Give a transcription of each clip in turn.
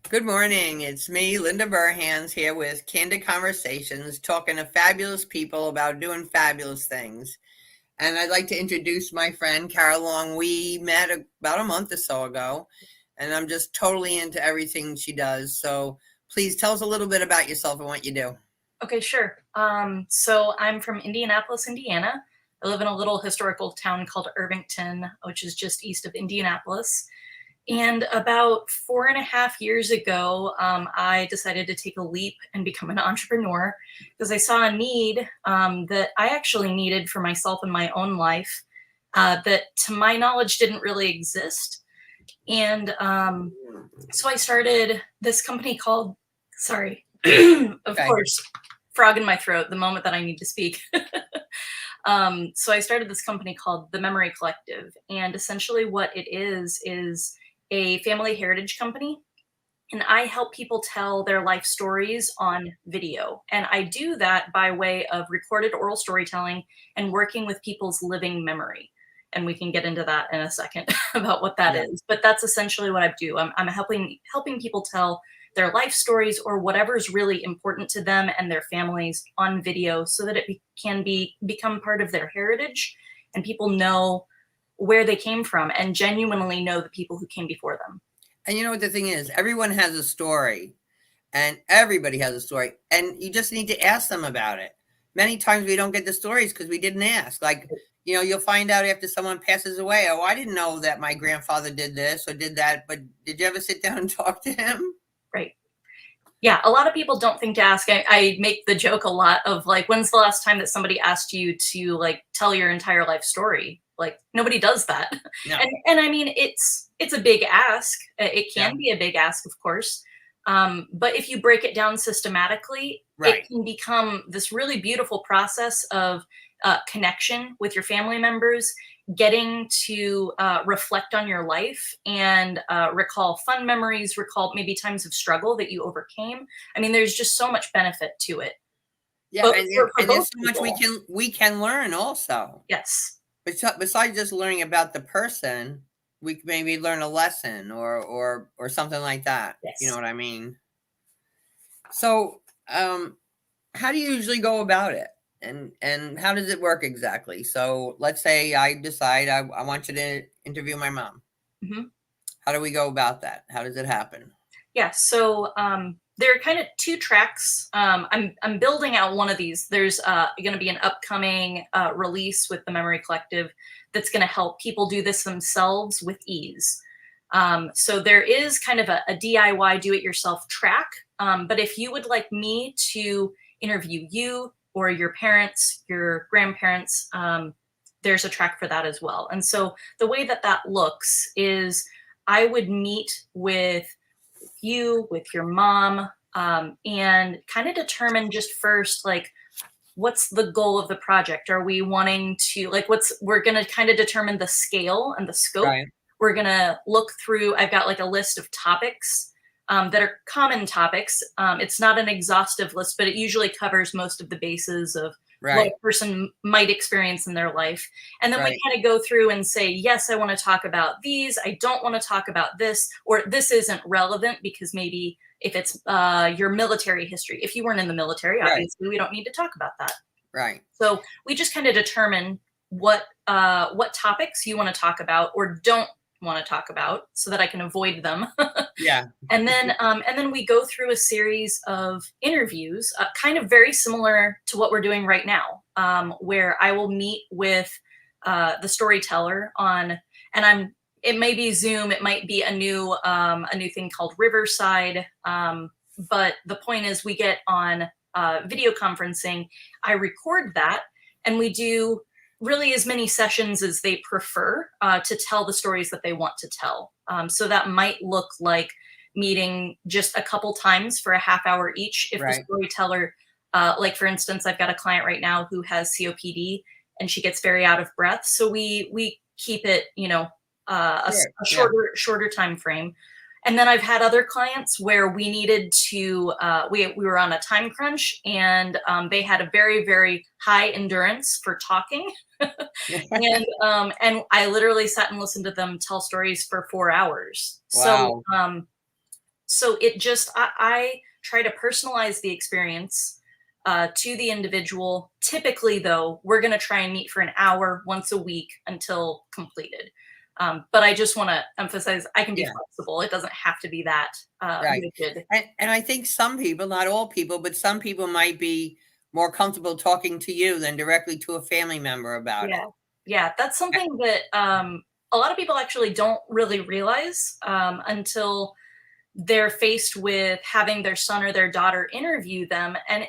Good morning. It's me, Linda Burhans, here with Candid Conversations, talking to fabulous people about doing fabulous things. And I'd like to introduce my friend, Carol Long. We met about a month or so ago, and I'm just totally into everything she does. So please tell us a little bit about yourself and what you do. Okay, sure. So I'm from Indianapolis, Indiana. I live in a little historical town called Irvington, which is just east of Indianapolis. And about 4.5 years ago, I decided to take a leap and become an entrepreneur because I saw a need that I actually needed for myself in my own life that, to my knowledge, didn't really exist. And so I started this company called, sorry, of Okay. course, frog in my throat the moment that I need to speak. So I started this company called the Memory Collective. And essentially what it is a family heritage company. And I help people tell their life stories on video. And I do that by way of recorded oral storytelling and working with people's living memory. And we can get into that in a second about what that Yeah. is. But that's essentially what I do. I'm helping people tell their life stories or whatever's really important to them and their families on video so that it can become part of their heritage and people know where they came from and genuinely know the people who came before them. And you know what the thing is? Everyone has a story, and everybody has a story, and you just need to ask them about it. Many times we don't get the stories because we didn't ask. Like, you'll find out after someone passes away, oh, I didn't know that my grandfather did this or did that, but did you ever sit down and talk to him? Right. Yeah, a lot of people don't think to ask. I make the joke a lot of like, when's the last time that somebody asked you to like tell your entire life story? Like nobody does that. No. And I mean, it's a big ask. It Yeah. can be a big ask, of course. But if you break it down systematically, it Right. can become this really beautiful process of connection with your family members, getting to reflect on your life and recall fun memories, recall maybe times of struggle that you overcame. I mean, there's just so much benefit to it, Yeah, but and for and both there's so much we people. can learn also. Yes. Besides just learning about the person, we can maybe learn a lesson or something like that. You know Yes. what I mean? So, how do you usually go about it? And how does it work exactly? So let's say I decide I want you to interview my mom. Hmm. How do we go about that? How does it happen? Yeah. So there are kind of two tracks. I'm building out one of these. There's going to be an upcoming release with the Memory Collective that's going to help people do this themselves with ease. So there is kind of a DIY do-it-yourself track. But if you would like me to interview you or your parents, your grandparents, there's a track for that as well. And so the way that that looks is I would meet with you, with your mom, and kind of determine just first, like, what's the goal of the project? Are we wanting to, like, we're going to kind of determine the scale and the scope. Right. We're going to look through, I've got like a list of topics that are common topics. It's not an exhaustive list, but it usually covers most of the bases of what Right. a person might experience in their life. And then we Right. kind of go through and say, yes, I want to talk about these. I don't want to talk about this, or this isn't relevant because maybe if it's your military history, if you weren't in the military, Right. obviously we don't need to talk about that. Right. So we just kind of determine what topics you want to talk about or don't want to talk about so that I can avoid them. Yeah. And then we go through a series of interviews, kind of very similar to what we're doing right now, where I will meet with the storyteller on, and it may be Zoom, it might be a new thing called Riverside, but the point is we get on video conferencing. I record that, and we do really as many sessions as they prefer to tell the stories that they want to tell. So that might look like meeting just a couple times for a half hour each. If the Right. storyteller, like for instance, I've got a client right now who has COPD and she gets very out of breath. So we keep it, Sure. a Yeah. shorter time frame. And then I've had other clients where we needed to, we were on a time crunch and they had a very, very high endurance for talking. And I literally sat and listened to them tell stories for 4 hours. Wow. So it just, I try to personalize the experience to the individual. Typically, though, we're going to try and meet for an hour once a week until completed. But I just want to emphasize I can be flexible. It doesn't have to be that rigid. And I think some people, not all people, but some people might be more comfortable talking to you than directly to a family member about it. Yeah, that's something that a lot of people actually don't really realize until they're faced with having their son or their daughter interview them. And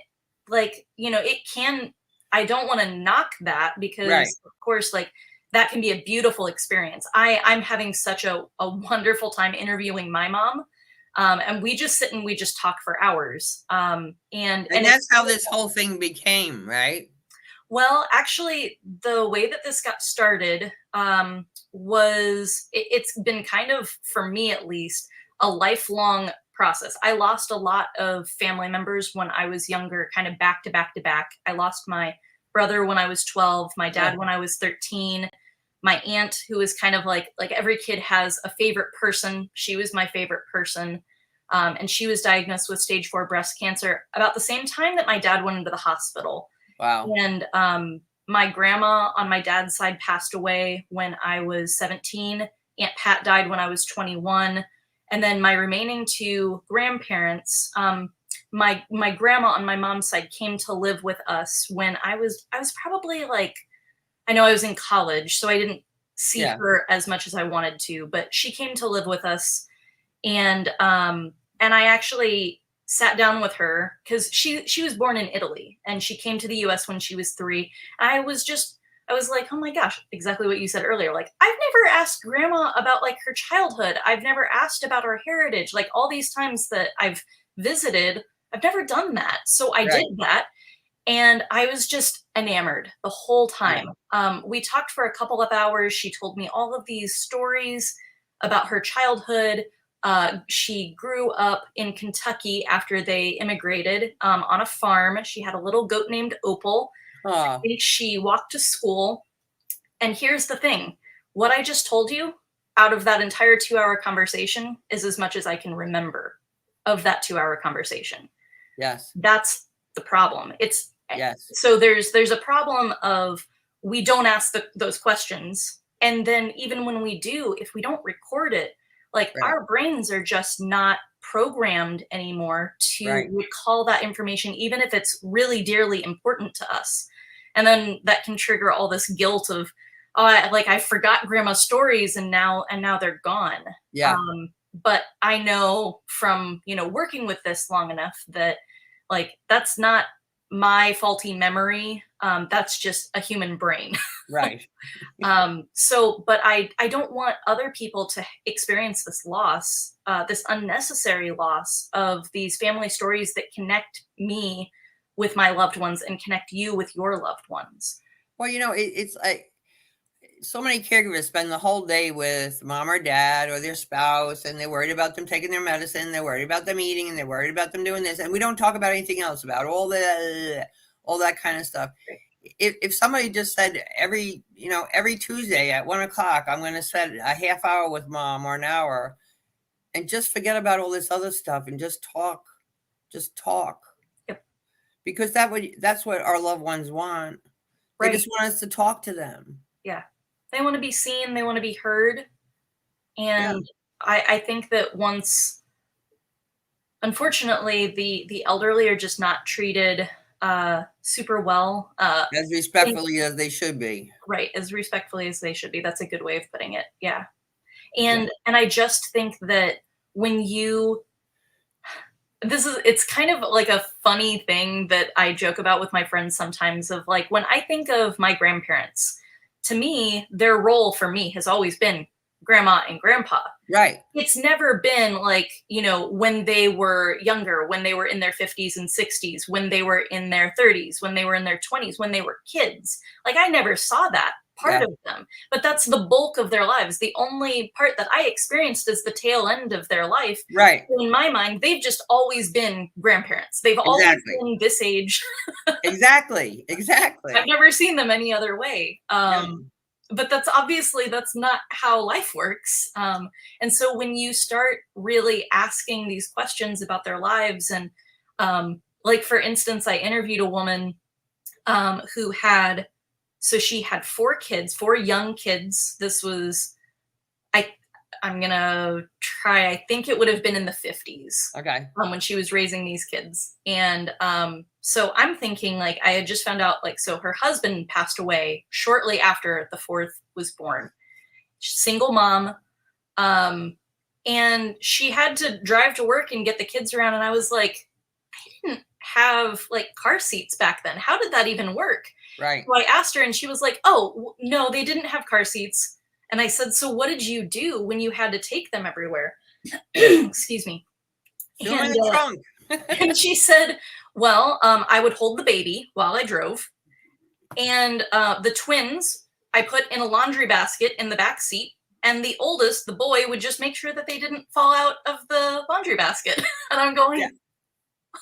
like, you know, it can, I don't want to knock that because of course, like that can be a beautiful experience. I'm having such a wonderful time interviewing my mom. And we just sit and we just talk for hours. And that's how this whole thing became, right? Well, actually, the way that this got started was, it's been kind of, for me at least, a lifelong process. I lost a lot of family members when I was younger, kind of back to back to back. I lost my brother when I was 12, my dad when I was 13, my aunt, who was kind of like every kid has a favorite person. She was my favorite person. And she was diagnosed with stage 4 breast cancer about the same time that my dad went into the hospital. Wow. And my grandma on my dad's side passed away when I was 17. Aunt Pat died when I was 21. And then my remaining 2 grandparents, my grandma on my mom's side came to live with us when I was probably like, I know I was in college, so I didn't see her as much as I wanted to, but she came to live with us. And I actually sat down with her because she was born in Italy and she came to the US when she was 3. I was like, oh my gosh, exactly what you said earlier. Like, I've never asked grandma about like her childhood. I've never asked about her heritage. Like all these times that I've visited, I've never done that. So I did that. And I was just enamored the whole time. We talked for a couple of hours. She told me all of these stories about her childhood. She grew up in Kentucky after they immigrated on a farm. She had a little goat named Opal. She walked to school. And here's the thing. What I just told you out of that entire 2-hour conversation is as much as I can remember of that 2-hour conversation. Yes. That's the problem. So there's a problem of we don't ask those questions. And then even when we do, if we don't record it, like our brains are just not programmed anymore to recall that information, even if it's really dearly important to us. And then that can trigger all this guilt of, oh, I forgot grandma's stories and now they're gone. Yeah. But I know from, working with this long enough that like, that's not my faulty memory. That's just a human brain. Right. But I don't want other people to experience this loss, this unnecessary loss of these family stories that connect me with my loved ones and connect you with your loved ones. Well, it's like so many caregivers spend the whole day with mom or dad or their spouse, and they're worried about them taking their medicine. They're worried about them eating, and they're worried about them doing this. And we don't talk about anything else, about all that kind of stuff. If somebody just said every Tuesday at 1:00, I'm going to set a half hour with mom or an hour, and just forget about all this other stuff and just talk. Yep. Because that's what our loved ones want. They just want us to talk to them. Yeah. They want to be seen. They want to be heard. And I think that once, unfortunately, the elderly are just not treated super well. As respectfully as they should be. Right. As respectfully as they should be. That's a good way of putting it. Yeah. And I just think that when it's kind of like a funny thing that I joke about with my friends sometimes of like, when I think of my grandparents, to me, their role for me has always been grandma and grandpa. Right. It's never been like, when they were younger, when they were in their 50s and 60s, when they were in their 30s, when they were in their 20s, when they were kids. Like I never saw that part of them, but that's the bulk of their lives. The only part that I experienced is the tail end of their life. Right. In my mind, they've just always been grandparents. They've always been this age. Exactly. I've never seen them any other way. but that's not how life works. And so when you start really asking these questions about their lives, and like for instance, I interviewed a woman who had, so she had 4 kids, 4 young kids. This was, I I'm gonna try. I think it would have been in the 50s. Okay. When she was raising these kids, and so I'm thinking, like, I had just found out, like, so her husband passed away shortly after the 4th was born. Single mom, and she had to drive to work and get the kids around. And I was like, they didn't have like car seats back then. How did that even work? Right. So I asked her, and she was like, oh, no, they didn't have car seats. And I said, so what did you do when you had to take them everywhere? Excuse me. Threw 'em in the trunk. And she said, well, I would hold the baby while I drove. And the twins, I put in a laundry basket in the back seat. And the oldest, the boy, would just make sure that they didn't fall out of the laundry basket. And I'm going, Yeah.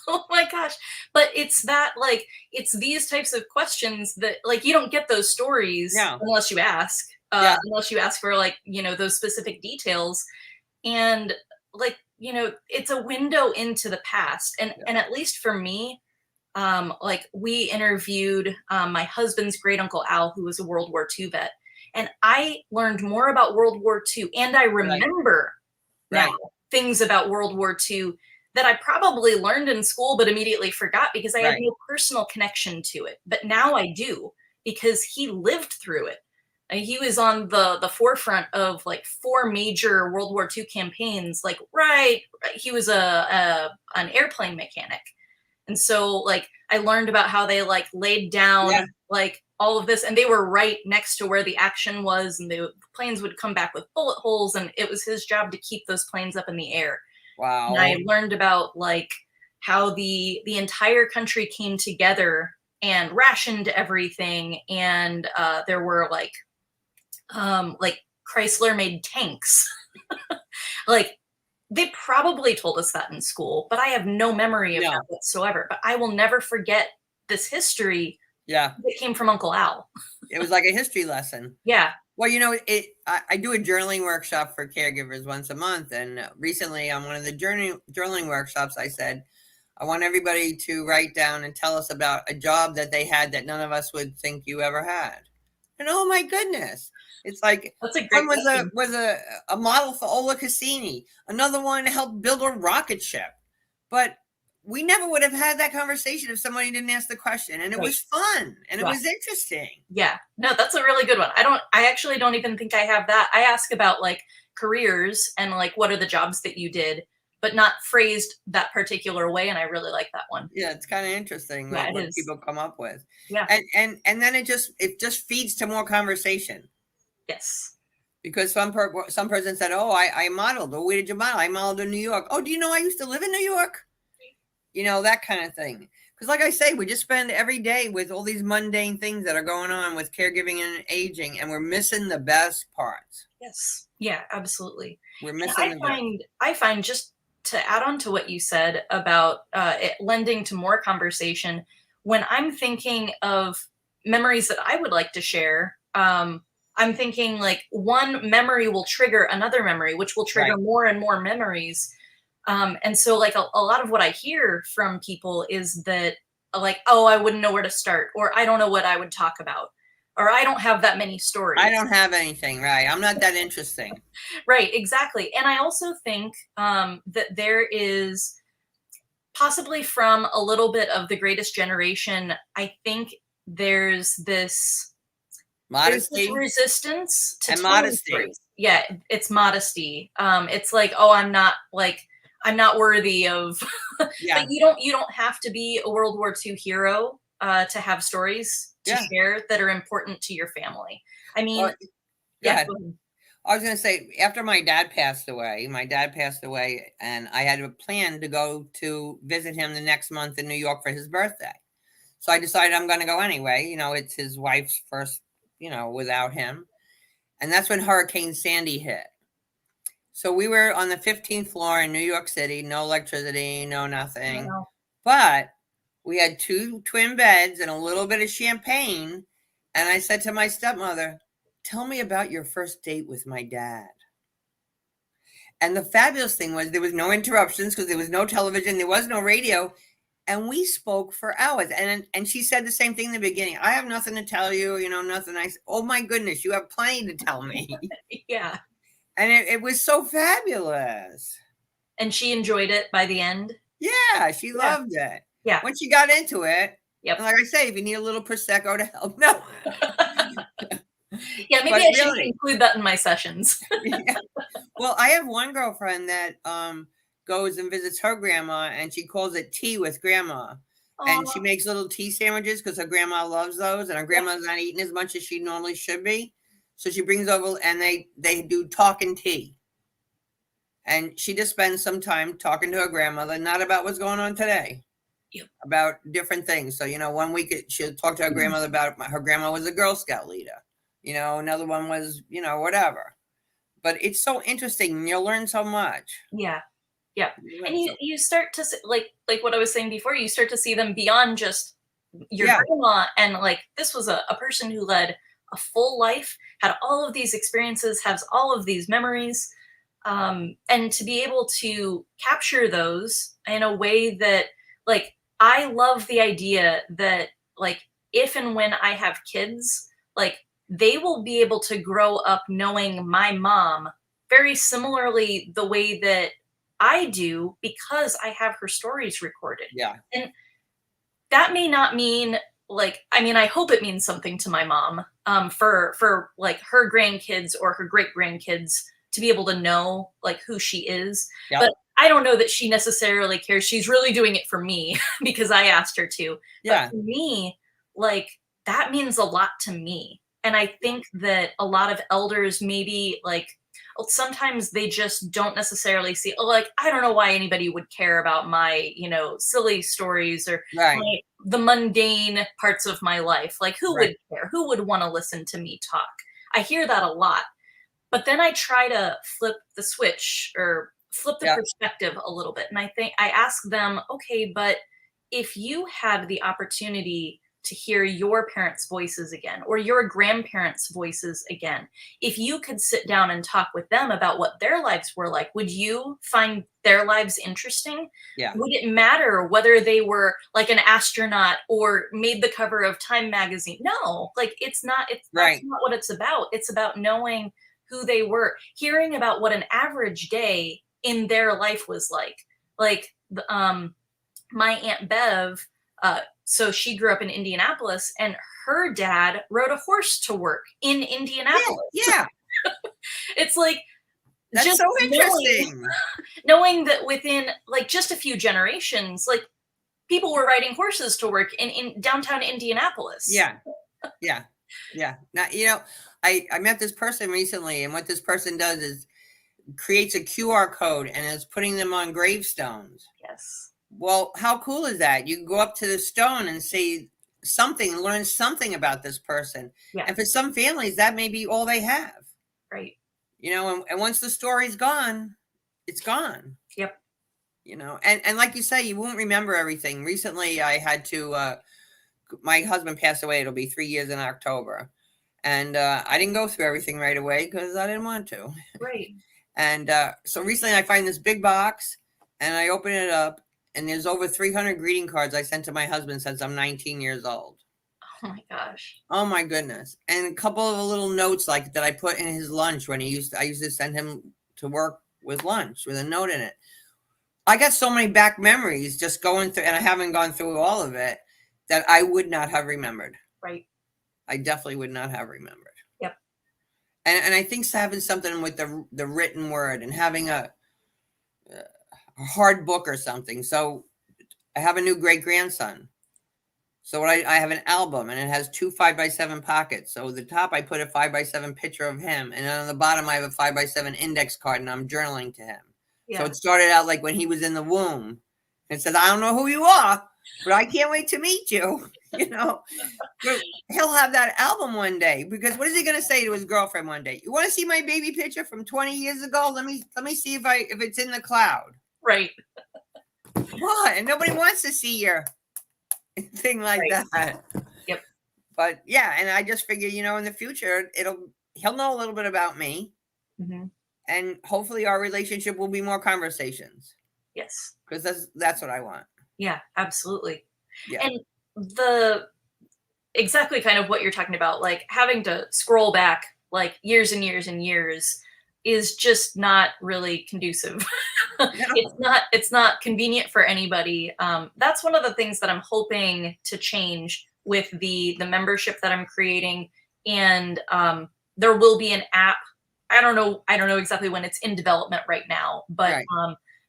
oh my gosh. But it's that, like, it's these types of questions that, like, you don't get those stories unless you ask. Unless you ask for, like, you know, those specific details. And, like, you know, it's a window into the past. And at least for me, like, we interviewed my husband's great uncle Al, who was a World War II vet. And I learned more about World War II. And I remember now things about World War II that I probably learned in school, but immediately forgot because I had no personal connection to it. But now I do, because he lived through it. He was on the forefront of like 4 major World War II campaigns. Like, he was an airplane mechanic. And so, like, I learned about how they, like, laid down, like, all of this, and they were right next to where the action was, and the planes would come back with bullet holes, and it was his job to keep those planes up in the air. Wow. And I learned about, like, how the entire country came together and rationed everything, and there were, like Chrysler made tanks. Like, they probably told us that in school, but I have no memory of that whatsoever. But I will never forget this history that came from Uncle Al. It was like a history lesson. Yeah. Well, you know, I do a journaling workshop for caregivers once a month. And recently on one of the journaling workshops, I said, I want everybody to write down and tell us about a job that they had that none of us would think you ever had. And oh my goodness. It's like one was a model for Ola Cassini. Another one helped build a rocket ship. But we never would have had that conversation if somebody didn't ask the question. And it was fun and it was interesting. Yeah. No, that's a really good one. I actually don't even think I have that. I ask about, like, careers and, like, what are the jobs that you did, but not phrased that particular way. And I really like that one. Yeah, it's kind of interesting what people come up with. Yeah. And then it just feeds to more conversation. Yes. Because some person said, oh, I modeled. Well, where did you model? I modeled in New York. Oh, do you know I used to live in New York? You know, that kind of thing. Because like I say, we just spend every day with all these mundane things that are going on with caregiving and aging, and we're missing the best parts. Yes. Yeah, absolutely. We're missing I find, just to add on to what you said about it lending to more conversation, when I'm thinking of memories that I would like to share, I'm thinking, like, one memory will trigger another memory, which will trigger more and more memories. And so, like, a lot of what I hear from people is that, like, oh, I wouldn't know where to start, or I don't know what I would talk about, or I don't have that many stories. I don't have anything, right? I'm not that interesting. Right, exactly. And I also think that there is, possibly from a little bit of The Greatest Generation, I think there's this modesty, resistance to and modesty. Stories. Yeah, it's modesty. It's like, oh, I'm not worthy of. But you don't have to be a World War II hero to have stories to share that are important to your family. I mean, I was going to say, after my dad passed away, and I had a plan to go to visit him the next month in New York for his birthday. So I decided I'm going to go anyway. You know, it's his wife's first, you know, without him. And that's when Hurricane Sandy hit. So we were on the 15th floor in New York City, no electricity, no nothing. Wow. But we had 2 twin beds and a little bit of champagne. And I said to my stepmother, tell me about your first date with my dad. And the fabulous thing was there was no interruptions because there was no television, there was no radio, and we spoke for hours. And she said the same thing in the beginning. I have nothing to tell you, nothing. I said, oh my goodness, you have plenty to tell me. Yeah. And it was so fabulous. And she enjoyed it by the end. Yeah, she loved it. Yeah. When she got into it. Yep. And like I say, if you need a little Prosecco to help, no. Yeah, maybe I should include that in my sessions. Yeah. Well, I have one girlfriend that goes and visits her grandma, and she calls it tea with grandma. And she makes little tea sandwiches because her grandma loves those, and her grandma's not eating as much as she normally should be. So she brings over, and they do talking tea. And she just spends some time talking to her grandmother, not about what's going on today. Yep. About different things. So, 1 week she'll talk to her grandmother about her grandma was a Girl Scout leader. Another one was, whatever. But it's so interesting, and you'll learn so much. Yeah. Yeah. And you start to, like what I was saying before, you start to see them beyond just your grandma. And like, this was a person who led a full life, had all of these experiences, has all of these memories. And to be able to capture those in a way that, like, I love the idea that, like, if and when I have kids, like, they will be able to grow up knowing my mom very similarly the way that I do, because I have her stories recorded. Yeah. And that may not mean, like, I mean, I hope it means something to my mom, for like her grandkids or her great grandkids to be able to know, like, who she is. Yep. But I don't know that she necessarily cares. She's really doing it for me because I asked her to. Yeah. But for me, like, that means a lot to me. And I think that a lot of elders maybe, like, sometimes they just don't necessarily see, like, I don't know why anybody would care about my, silly stories or the mundane parts of my life. Like, who would care? Who would want to listen to me talk? I hear that a lot. But then I try to flip the switch or flip the perspective a little bit. And I ask them, okay, but if you had the opportunity to hear your parents' voices again, or your grandparents' voices again, if you could sit down and talk with them about what their lives were like, would you find their lives interesting? Yeah. Would it matter whether they were like an astronaut or made the cover of Time magazine? No, like, that's not what it's about. It's about knowing who they were, hearing about what an average day in their life was like. Like, my Aunt Bev, so she grew up in Indianapolis, and her dad rode a horse to work in Indianapolis. Yeah. It's like, that's just so interesting. Knowing that within, like, just a few generations, like, people were riding horses to work in downtown Indianapolis. Yeah. Yeah. Yeah. Now, I met this person recently, and what this person does is creates a QR code and is putting them on gravestones. Yes. Well, how cool is that? You can go up to the stone and say something, learn something about this person. Yeah. And for some families, that may be all they have. Right. And once the story's gone, it's gone. Yep. And like you say, you won't remember everything. Recently, I had to, my husband passed away. It'll be 3 years in October. And I didn't go through everything right away because I didn't want to. Right. And so recently I find this big box, and I open it up, and there's over 300 greeting cards I sent to my husband since I'm 19 years old. Oh my gosh. Oh my goodness. And a couple of little notes like that I put in his lunch when I used to send him to work with lunch with a note in it. I got so many back memories just going through, and I haven't gone through all of it, that I would not have remembered. Right. I definitely would not have remembered. Yep. And I think having something with the written word and having a hard book or something. So I have a new great grandson. So I have an album, and it has 2 5x7 pockets. So the top, I put a 5x7 picture of him. And then on the bottom, I have a 5x7 index card, and I'm journaling to him. Yeah. So it started out like when he was in the womb. It says, I don't know who you are, but I can't wait to meet you. But he'll have that album one day, because what is he going to say to his girlfriend one day? You want to see my baby picture from 20 years ago? Let me see if it's in the cloud. Right. What? And nobody wants to see your thing like that. Yep. But yeah, and I just figure, in the future, he'll know a little bit about me, Mm-hmm. and hopefully our relationship will be more conversations. Yes. Because that's what I want. Yeah, absolutely. Yeah. And the exactly kind of what you're talking about, like having to scroll back like years and years and years is just not really conducive. No. It's not convenient for anybody. That's one of the things that I'm hoping to change with the membership that I'm creating. And there will be an app. I don't know exactly when. It's in development right now, Right.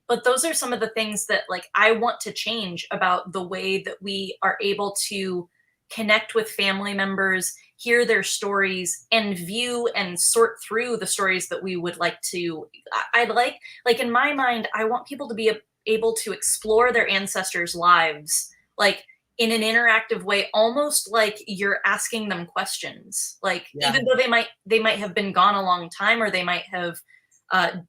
but those are some of the things that like I want to change about the way that we are able to connect with family members, hear their stories, and view and sort through the stories that we would like to. I'd like in my mind, I want people to be able to explore their ancestors' lives, like in an interactive way, almost like you're asking them questions. Like Yeah. even though they might have been gone a long time, or they might have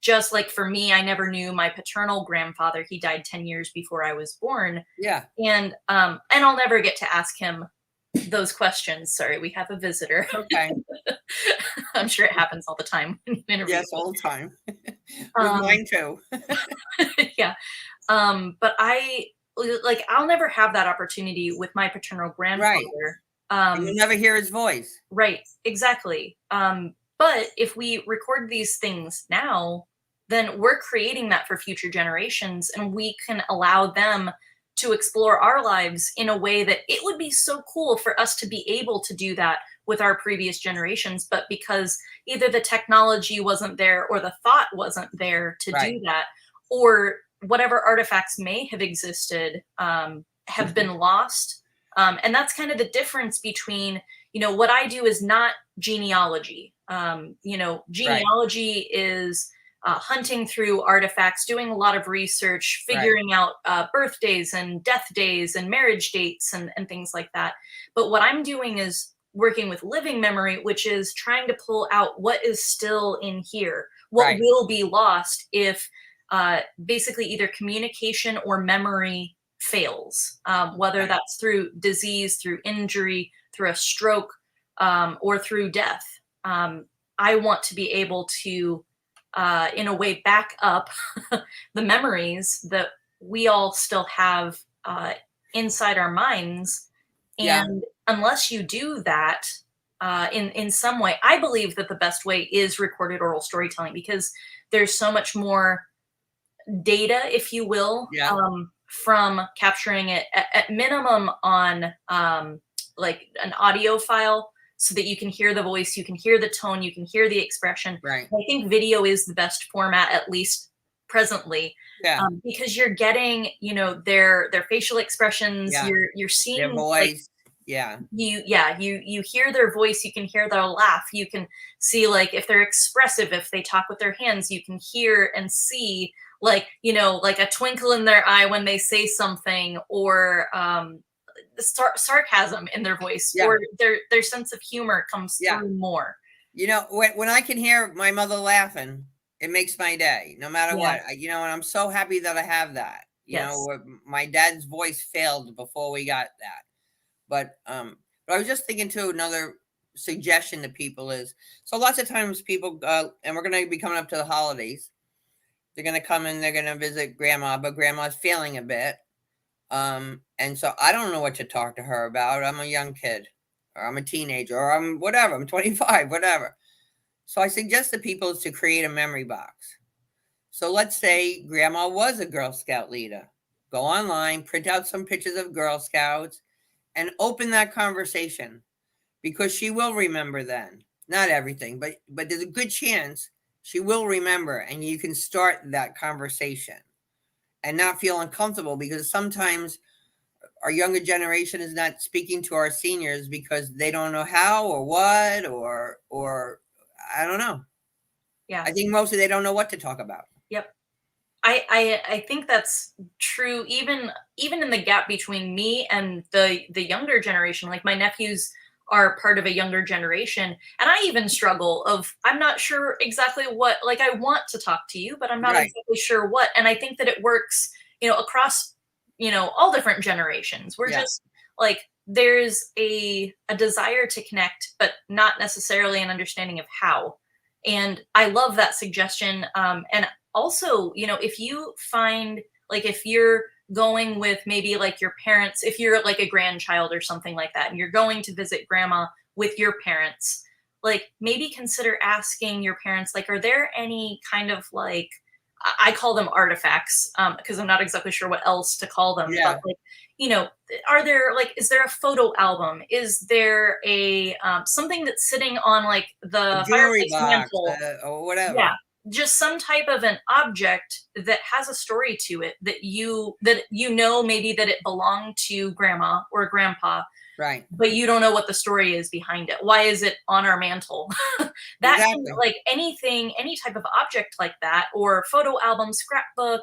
just like for me, I never knew my paternal grandfather. He died 10 years before I was born. Yeah. And I'll never get to ask him those questions. Sorry, we have a visitor. Okay. I'm sure it happens all the time when you interview. Yes, all the time. With Um, mine too. yeah. But I'll never have that opportunity with my paternal grandfather. And you'll never hear his voice. Right, exactly. But if we record these things now, then we're creating that for future generations, and we can allow them to explore our lives in a way that it would be so cool for us to be able to do that with our previous generations. But because either the technology wasn't there or the thought wasn't there to do that, or whatever artifacts may have existed have been lost. And that's kind of the difference between, what I do is not genealogy. Genealogy is hunting through artifacts, doing a lot of research, figuring out birthdays and death days and marriage dates and things like that. But what I'm doing is working with living memory, which is trying to pull out what is still in here, what will be lost if basically either communication or memory fails, whether that's through disease, through injury, through a stroke, or through death. I want to be able to, in a way, back up the memories that we all still have inside our minds. And unless you do that in some way, I believe that the best way is recorded oral storytelling, because there's so much more data, if you will, from capturing it at minimum on like an audio file, so that you can hear the voice, you can hear the tone, you can hear the expression. I think video is the best format, at least presently, because you're getting, their facial expressions, you're seeing their voice. You hear their voice, you can hear their laugh, you can see like if they're expressive, if they talk with their hands, you can hear and see like a twinkle in their eye when they say something, or sarcasm in their voice, or their sense of humor comes through more. When I can hear my mother laughing, it makes my day, no matter what. And I'm so happy that I have that. My dad's voice failed before we got that. But I was just thinking too, another suggestion to people is, so lots of times people, and we're going to be coming up to the holidays, they're going to come and they're going to visit grandma, but grandma's failing a bit. And so I don't know what to talk to her about. I'm a young kid, or I'm a teenager, or I'm whatever, I'm 25, whatever. So I suggest to people is to create a memory box. So let's say grandma was a Girl Scout leader. Go online, print out some pictures of Girl Scouts, and open that conversation, because she will remember then. Not everything, but there's a good chance she will remember, and you can start that conversation and not feel uncomfortable, because sometimes our younger generation is not speaking to our seniors because they don't know how or what, or I don't know. I think mostly they don't know what to talk about. I think that's true, even in the gap between me and the younger generation. Like my nephews are part of a younger generation, and I even struggle of, I'm not sure exactly what, like I want to talk to you, but I'm not exactly sure what. And I think that it works, across, all different generations. We're just like, there's a desire to connect, but not necessarily an understanding of how. And I love that suggestion. And also, you know, if you find, like, if you're going with maybe like your parents, if you're like a grandchild or something like that, and you're going to visit grandma with your parents, like maybe consider asking your parents, like, are there any kind of like, I call them artifacts, because I'm not exactly sure what else to call them, but Yeah. like, you know, are there like, is there a photo album? Is there a something that's sitting on like A the jewelry fireplace box, mantle? or Yeah, whatever. just some type of an object that has a story to it, that you know, maybe that it belonged to grandma or grandpa, Right. but you don't know what the story is behind it. Why is it on our mantle? That can, Exactly. like anything, any type of object like that, or photo album, scrapbook,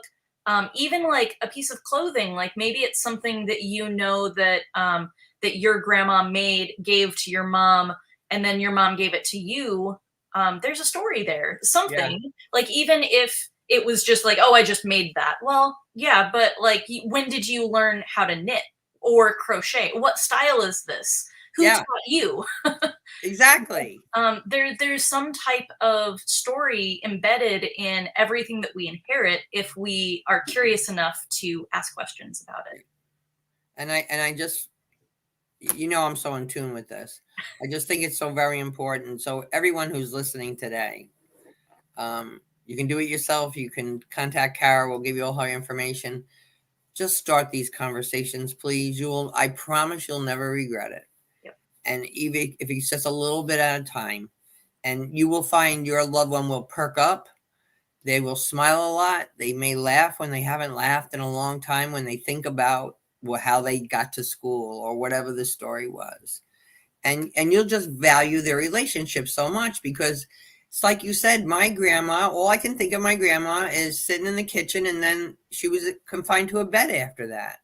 even like a piece of clothing. Like maybe it's something that you know that that your grandma made, gave to your mom, and then your mom gave it to you. There's a story there, Yeah. something. Like even if it was just like, oh, I just made that. Well, yeah, but like, when did you learn how to knit or crochet? What style is this? Who Yeah. taught you? Exactly. There's some type of story embedded in everything that we inherit if we are curious enough to ask questions about it. And I just, I'm so in tune with this. I just think it's so very important. So everyone who's listening today, you can do it yourself. You can contact Kara. We'll give you all her information. Just start these conversations, please. I promise you'll never regret it. Yep. And even if it's just a little bit at a time, and you will find your loved one will perk up. They will smile a lot. They may laugh when they haven't laughed in a long time, when they think about how they got to school or whatever the story was. And you'll just value their relationship so much, because it's like you said, my grandma, all I can think of my grandma is sitting in the kitchen, and then she was confined to a bed after that.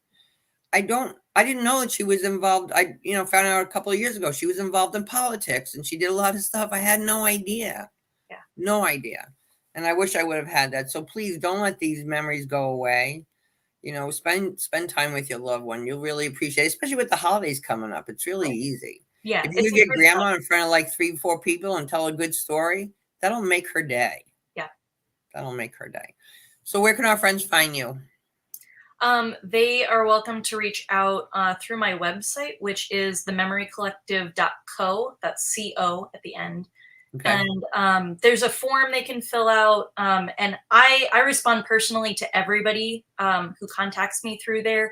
I didn't know that she was involved. Found out a couple of years ago she was involved in politics, and she did a lot of stuff. I had no idea. Yeah. No idea. And I wish I would have had that. So please don't let these memories go away. Spend time with your loved one. You'll really appreciate it, especially with the holidays coming up. It's really Right. easy. Yeah, If you it's could a get good grandma in front of like 3, 4 people and tell a good story, that'll make her day. yeah. That'll make her day. So where can our friends find you? They are welcome to reach out through my website, which is thememorycollective.co. That's CO at the end. Okay. And there's a form they can fill out. And I respond personally to everybody who contacts me through there.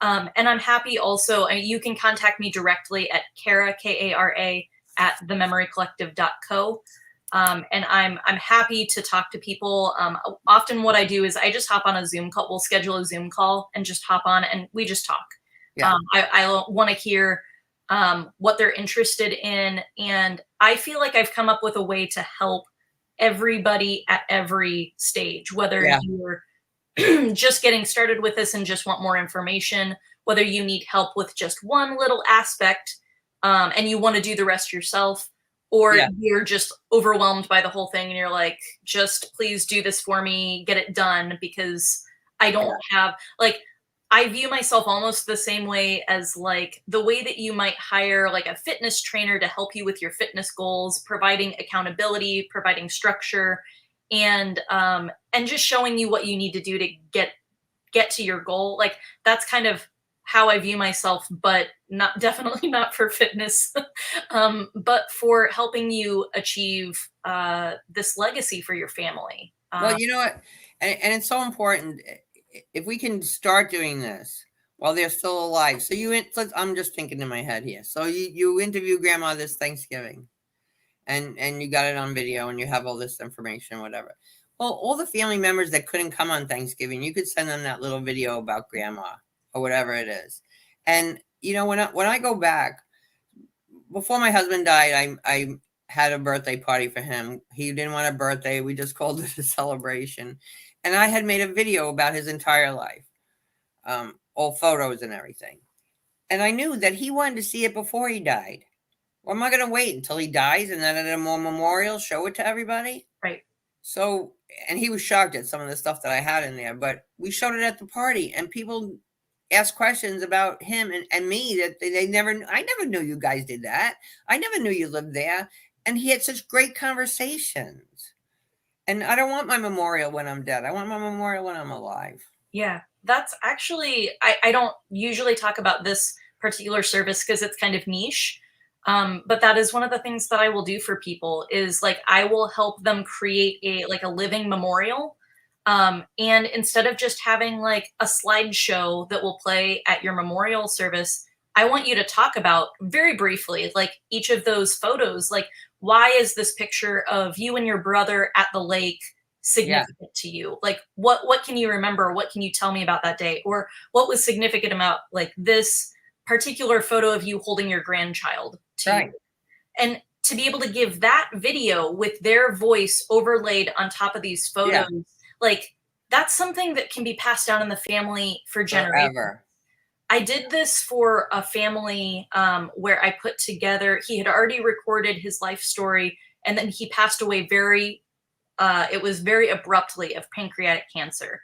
And I'm happy also, I mean, you can contact me directly at Kara, Kara, at thememorycollective.co. And I'm happy to talk to people. Often what I do is I just hop on a Zoom call. We'll schedule a Zoom call and just hop on and we just talk. Yeah. I want to hear what they're interested in. And I feel like I've come up with a way to help everybody at every stage, whether Yeah. you're just getting started with this and just want more information, whether you need help with just one little aspect and you want to do the rest yourself, or Yeah. you're just overwhelmed by the whole thing and you're like, just please do this for me, get it done, because I don't have, like, I view myself almost the same way as like the way that you might hire like a fitness trainer to help you with your fitness goals, providing accountability, providing structure, and just showing you what you need to do to get to your goal. Like that's kind of how I view myself, but not definitely not for fitness, but for helping you achieve this legacy for your family. Well, you know what? And it's so important if we can start doing this while they're still alive. So I'm just thinking in my head here. So you interview grandma this Thanksgiving, and you got it on video, and you have all this information, whatever. Well, all the family members that couldn't come on Thanksgiving, you could send them that little video about grandma or whatever it is. And when I go back, before my husband died, I had a birthday party for him. He didn't want a birthday. We just called it a celebration. And I had made a video about his entire life, all photos and everything. And I knew that he wanted to see it before he died. Well, am I going to wait until he dies and then at a memorial show it to everybody? Right. So, and he was shocked at some of the stuff that I had in there, but we showed it at the party, and people, ask questions about him and me that they never, I never knew you guys did that. I never knew you lived there. And he had such great conversations. And I don't want my memorial when I'm dead. I want my memorial when I'm alive. Yeah, that's actually, I don't usually talk about this particular service because it's kind of niche. But that is one of the things that I will do for people is like I will help them create a living memorial. And instead of just having like a slideshow that will play at your memorial service, I want you to talk about very briefly, like each of those photos, like why is this picture of you and your brother at the lake significant to you? Like what can you remember? What can you tell me about that day? Or what was significant about like this particular photo of you holding your grandchild to you? And to be able to give that video with their voice overlaid on top of these photos, like that's something that can be passed down in the family for generations. Forever. I did this for a family where I put together, he had already recorded his life story and then he passed away it was very abruptly of pancreatic cancer.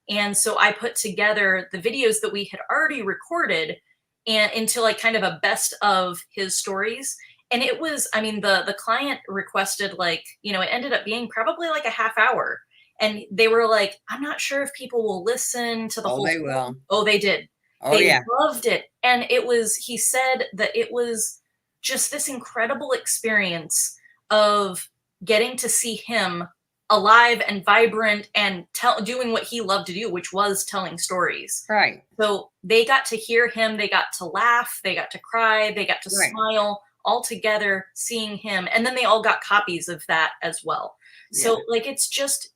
And so I put together the videos that we had already recorded and into like kind of a best of his stories. And it was, I mean, the client requested like, you know, it ended up being probably like a half hour. And they were like, I'm not sure if people will listen to the whole. They will. Oh, they did. Oh, they loved it. And it was, he said that it was just this incredible experience of getting to see him alive and vibrant and doing what he loved to do, which was telling stories. Right. So they got to hear him, they got to laugh, they got to cry, they got to smile all together seeing him. And then they all got copies of that as well. So like, it's just,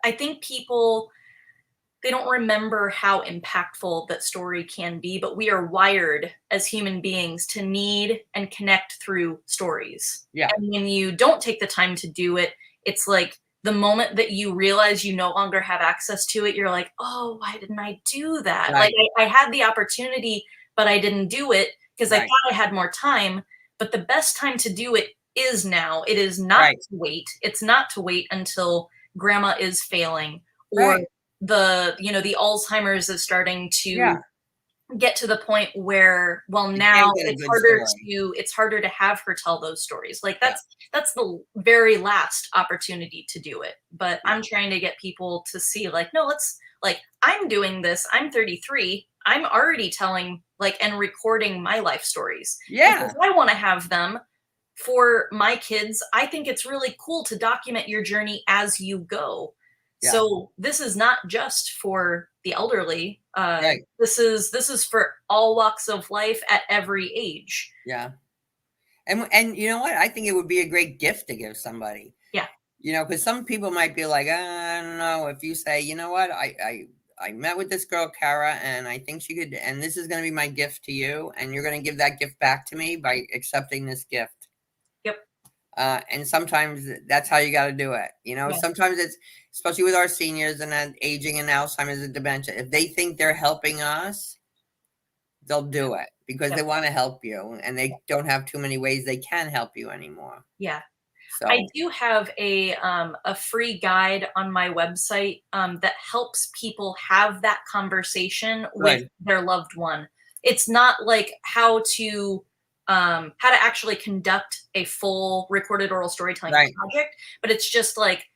I think people, they don't remember how impactful that story can be, but we are wired as human beings to need and connect through stories. Yeah. And when you don't take the time to do it, it's like the moment that you realize you no longer have access to it, you're like, oh, why didn't I do that? Right. Like I had the opportunity, but I didn't do it because I thought I had more time. But the best time to do it is now. It is not to wait. It's not to wait until grandma is failing or the, you know, the Alzheimer's is starting to get to the point where, well, now it's harder to have her tell those stories. Like that's the very last opportunity to do it. But I'm trying to get people to see like, no, let's like, I'm doing this. I'm 33. I'm already telling like, and recording my life stories. Because I want to have them for my kids. I think it's really cool to document your journey as you go. So this is not just for the elderly. This is for all walks of life at every age. Yeah. And you know what? I think it would be a great gift to give somebody. Yeah. You know, because some people might be like, I don't know. If you say, you know what, I met with this girl, Kara, and I think she could, and this is going to be my gift to you, and you're going to give that gift back to me by accepting this gift. And sometimes that's how you got to do it. You know, sometimes it's, especially with our seniors and that aging and Alzheimer's and dementia, if they think they're helping us, they'll do it because they want to help you and they don't have too many ways they can help you anymore. Yeah. So I do have a free guide on my website that helps people have that conversation with their loved one. It's not like how to actually conduct a full recorded oral storytelling project, but it's just like,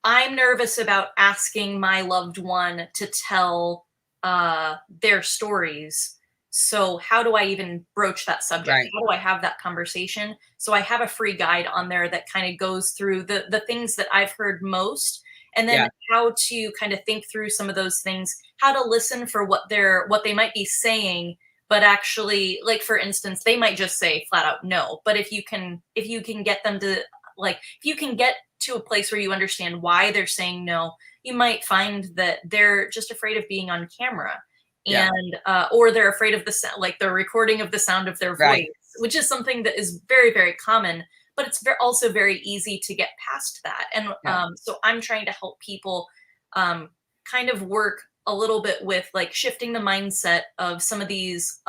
I'm nervous about asking my loved one to tell their stories. So how do I even broach that subject? How do I have that conversation? So I have a free guide on there that kind of goes through the things that I've heard most, and then how to kind of think through some of those things, how to listen for what they might be saying, but actually, like, for instance, they might just say flat out no. But if you can get them to, like, if you can get to a place where you understand why they're saying no, you might find that they're just afraid of being on camera. And or they're afraid of the sound, like the recording of the sound of their voice, which is something that is very, very common, but it's also very easy to get past that. And so I'm trying to help people kind of work a little bit with like shifting the mindset of some of these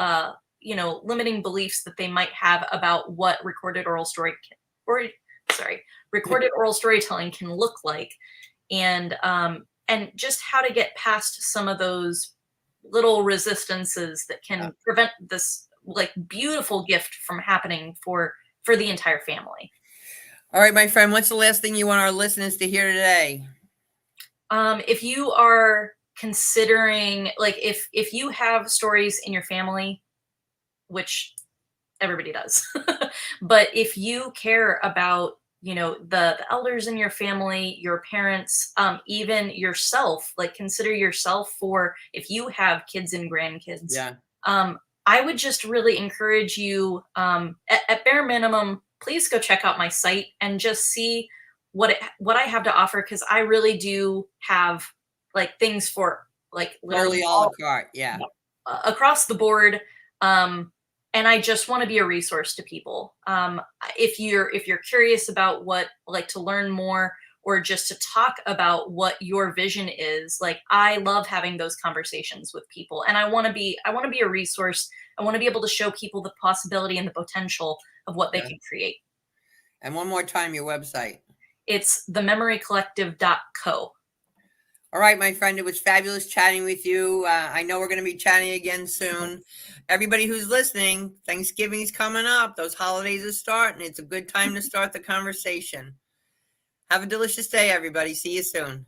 limiting beliefs that they might have about what recorded oral storytelling can look like, and just how to get past some of those little resistances that can prevent this like beautiful gift from happening for the entire family. All right, my friend, what's the last thing you want our listeners to hear today? If you are considering, like, if you have stories in your family, which everybody does, but if you care about, you know, the elders in your family, your parents, even yourself, like consider yourself for if you have kids and grandkids. Yeah. I would just really encourage you, at bare minimum, please go check out my site and just see what I have to offer, because I really do have like things for like Totally literally a la carte. Yeah. across the board. And I just want to be a resource to people. If you're curious about what, like, to learn more or just to talk about what your vision is, like, I love having those conversations with people, and I want to be a resource. I want to be able to show people the possibility and the potential of what they can create. And one more time, your website. It's thememorycollective.co. All right, my friend, it was fabulous chatting with you. I know we're going to be chatting again soon. Everybody who's listening, Thanksgiving's coming up. Those holidays are starting. It's a good time to start the conversation. Have a delicious day, everybody. See you soon.